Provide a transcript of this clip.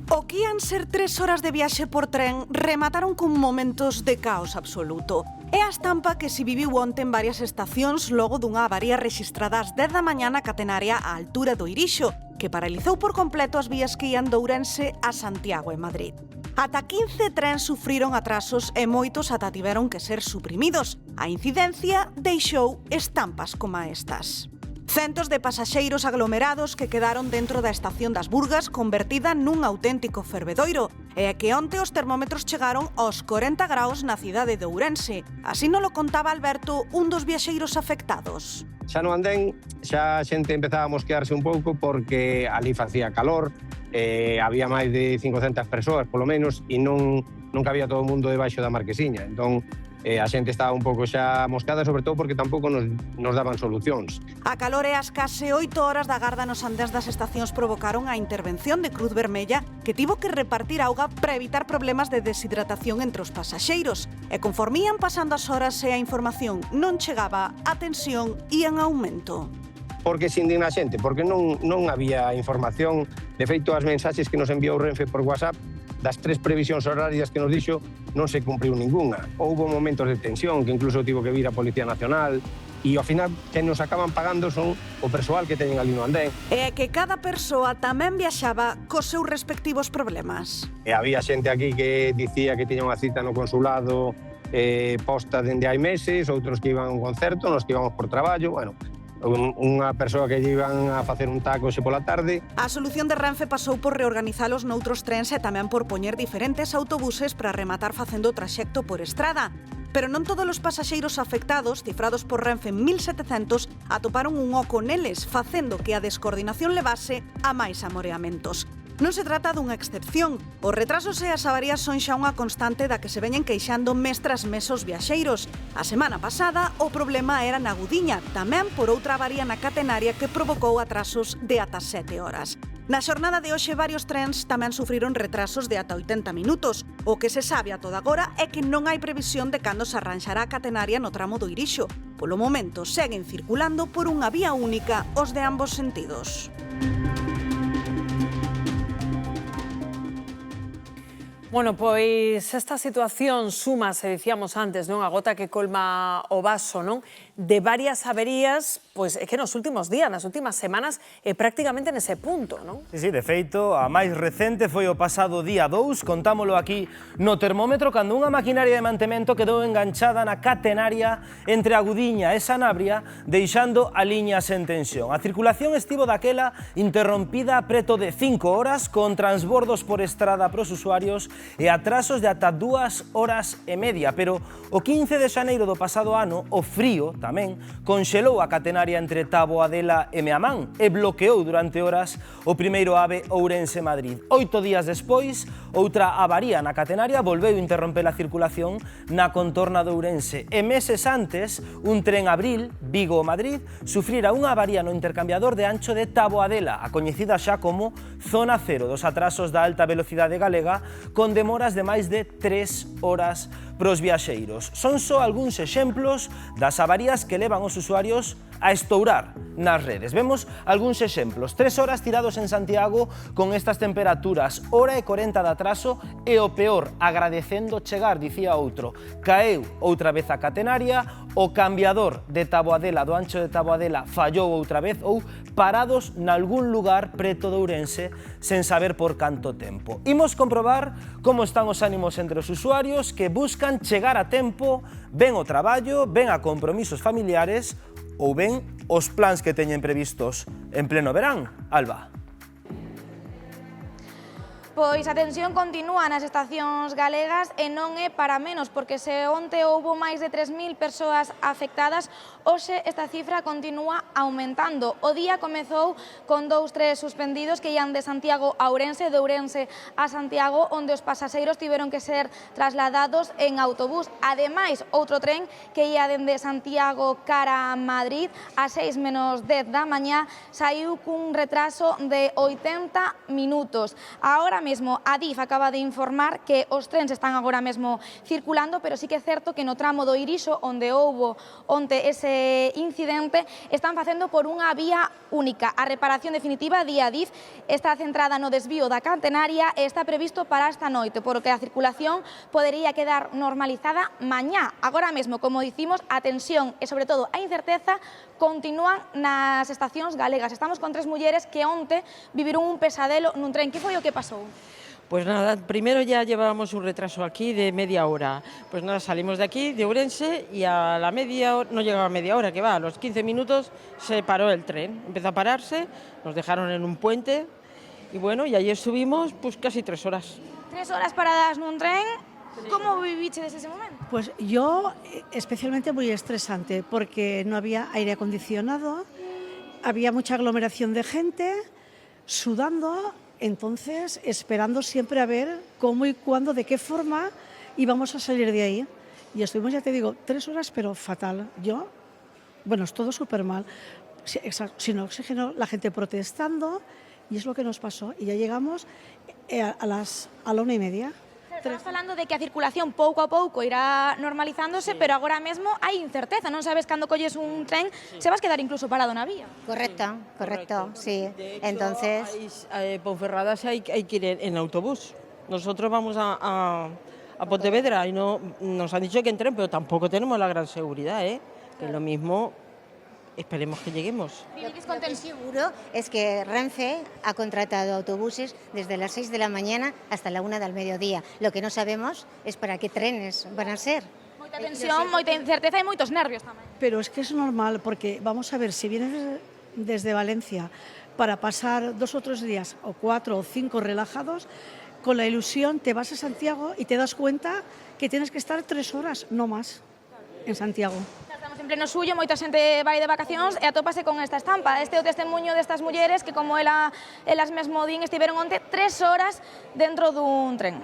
O que ian ser 3 horas de viaxe por tren remataron con momentos de caos absoluto. É a estampa que se viviu onte en varias estacións logo dunha avaría rexistrada ás 10 da mañá na catenaria á altura do Irixo, que paralizou por completo as vías que ian de Ourense a Santiago e Madrid. Ata 15 trens sufriron atrasos e moitos ata tiveron que ser suprimidos. A incidencia deixou estampas como estas. Centos de pasaxeiros aglomerados que quedaron dentro da estación das Burgas convertida nun auténtico fervedoiro. E é que onte os termómetros chegaron aos 40 graus na cidade de Ourense. Así nolo contaba Alberto, un dos viaxeiros afectados. Xa no andén, xa a xente empezaba a mosquearse un pouco porque ali facía calor, había máis de 500 persoas, polo menos, e non cabía todo o mundo debaixo da marquesiña. Entón, a xente estaba un pouco xa moscada, sobre todo porque tampouco nos daban solucións. A calor e as case 8 horas da garda nos andés das estacións provocaron a intervención de Cruz Vermella, que tivo que repartir auga para evitar problemas de deshidratación entre os pasaxeiros. E conforme ian pasando as horas e a información non chegaba, a tensión ia en aumento. Porque se indigna a xente, porque non había información. De feito, as mensaxes que nos enviou Renfe por WhatsApp, das 3 previsións horarias que nos dixo, non se cumpriu ninguna. Houbo momentos de tensión, que incluso tivo que vir a Policía Nacional, e ao final, que nos acaban pagando son o persoal que teñen ali no andén. E que cada persoa tamén viaxaba cos seus respectivos problemas. E había xente aquí que dicía que tiña unha cita no consulado posta dende hai meses, outros que iban a un concerto, nos que íbamos por traballo, bueno, unha persoa que lle iban a facer un taco xe pola tarde. A solución de Renfe pasou por reorganizalos noutros trens e tamén por poñer diferentes autobuses para rematar facendo o traxecto por estrada. Pero non todos os pasaxeiros afectados, cifrados por Renfe en 1.700, atoparon un oco neles, facendo que a descoordinación levase a máis amoreamentos. Non se trata dunha excepción. Os retrasos e as avarías son xa unha constante da que se veñen queixando mes tras mes os viaxeiros. A semana pasada, o problema era na Gudiña, tamén por outra avaría na catenaria que provocou atrasos de ata 7 horas. Na xornada de hoxe, varios trens tamén sufriron retrasos de ata 80 minutos. O que se sabe a toda agora é que non hai previsión de cando se arranxará a catenaria no tramo do Irixo. Polo momento, seguen circulando por unha vía única os de ambos sentidos. Bueno, pois esta situación suma, se dicíamos antes, non, a gota que colma o vaso, non, de varias averías, pois é que nos últimos días, nas últimas semanas, prácticamente nese punto, non? Sí, de feito, a máis recente foi o pasado día 2, contámolo aquí no termómetro, cando unha maquinaria de mantemento quedou enganchada na catenaria entre a Gudiña e Sanabria, deixando a liña sen tensión. A circulación estivo daquela interrompida preto de 5 horas, con transbordos por estrada pros usuarios e atrasos de ata 2 horas e media, pero o 15 de xaneiro do pasado ano, o frío tamén conxelou a catenaria entre Taboadela e Meamán e bloqueou durante horas o primeiro AVE Ourense-Madrid. 8 días despois, outra avaría na catenaria volveu interromper a circulación na contorna de Ourense e meses antes, un tren Abril, Vigo-Madrid, sufrira unha avaría no intercambiador de Ancho de Taboadela, a coñecida xa como Zona Cero dos atrasos da alta velocidade galega, con demoras de máis de 3 horas pros viaxeiros. Son só algúns exemplos das avarías que levan os usuarios a estourar nas redes. Vemos algúns exemplos. 3 horas tirados en Santiago con estas temperaturas, hora e 40 de atraso e o peor, agradecendo chegar, dicía outro. Caeu outra vez a catenaria, o cambiador de Taboadela, do Ancho de Taboadela, fallou outra vez ou parados nalgún lugar preto de Ourense sen saber por canto tempo. Imos comprobar como están os ánimos entre os usuarios que buscan chegar a tempo, ben o traballo, ben a compromisos familiares ou ben os plans que teñen previstos en pleno verán. Alba. Pois a tensión continúa nas estacións galegas e non é para menos, porque se onte houbo máis de 3.000 persoas afectadas, hoxe esta cifra continúa aumentando. O día comezou con 2 trens suspendidos que ian de Santiago a Ourense, de Ourense a Santiago, onde os pasaxeiros tiveron que ser trasladados en autobús. Ademais, outro tren que ia dende Santiago cara a Madrid a 6 menos 10 da mañá saiu cun retraso de 80 minutos. Agora mesmo a DIF acaba de informar que os trens están agora mesmo circulando, pero sí que é certo que no tramo do Irixo, onde houbo onte ese incidente, están facendo por unha vía única. A reparación definitiva, di a DIF, está centrada no desvío da catenaria e está previsto para esta noite, por lo que a circulación podería quedar normalizada mañá. Agora mesmo, como dicimos, a tensión e, sobre todo, a incerteza continúan nas estacións galegas. Estamos con tres mulleres que onte viviron un pesadelo nun tren. Que foi o que pasou? Pues nada, primero ya llevábamos un retraso aquí de media hora. Pues nada, salimos de aquí, de Ourense, y a la media hora, no llegaba media hora, que va, a los 15 minutos se paró el tren. Empezó a pararse, nos dejaron en un puente, y bueno, y ayer subimos pues casi 3 horas. 3 horas paradas nun tren. ¿Cómo viviste desde ese momento? Pues yo especialmente muy estresante porque no había aire acondicionado, había mucha aglomeración de gente, sudando, entonces esperando siempre a ver cómo y cuándo, de qué forma íbamos a salir de ahí. Y estuvimos, ya te digo, 3 horas, pero fatal. Bueno, es todo súper mal. Sin oxígeno, la gente protestando, y es lo que nos pasó. Y ya llegamos a la 1:30. Estamos falando de que a circulación pouco a pouco irá normalizándose, pero agora mesmo hai incerteza, non sabes cando colles un tren, se vas quedar incluso parado na vía. Correcto, sí. De hecho, Entonces, Ponferrada hay que ir en autobús. Nosotros vamos a Pontevedra y no, nos han dicho que en tren, pero tampoco tenemos la gran seguridad, ¿eh? Que lo mismo, esperemos que lleguemos. lo que es seguro es que Renfe ha contratado autobuses desde las 6 de la mañana hasta la 1 del mediodía. Lo que no sabemos es para qué trenes van a ser. Moita tensión, moita incerteza e moitos nervios tamén. Pero es que es normal, porque vamos a ver, si vienes desde Valencia para pasar 2 o 3 días, o 4 o 5 relajados, con la ilusión te vas a Santiago y te das cuenta que tienes que estar 3 horas, no más, en Santiago. Estamos en pleno suyo, moita xente vai de vacacións e atópase con esta estampa. Este é o testemunho destas mulleres que, como elas mesmo din, estiveron onte 3 horas dentro dun tren.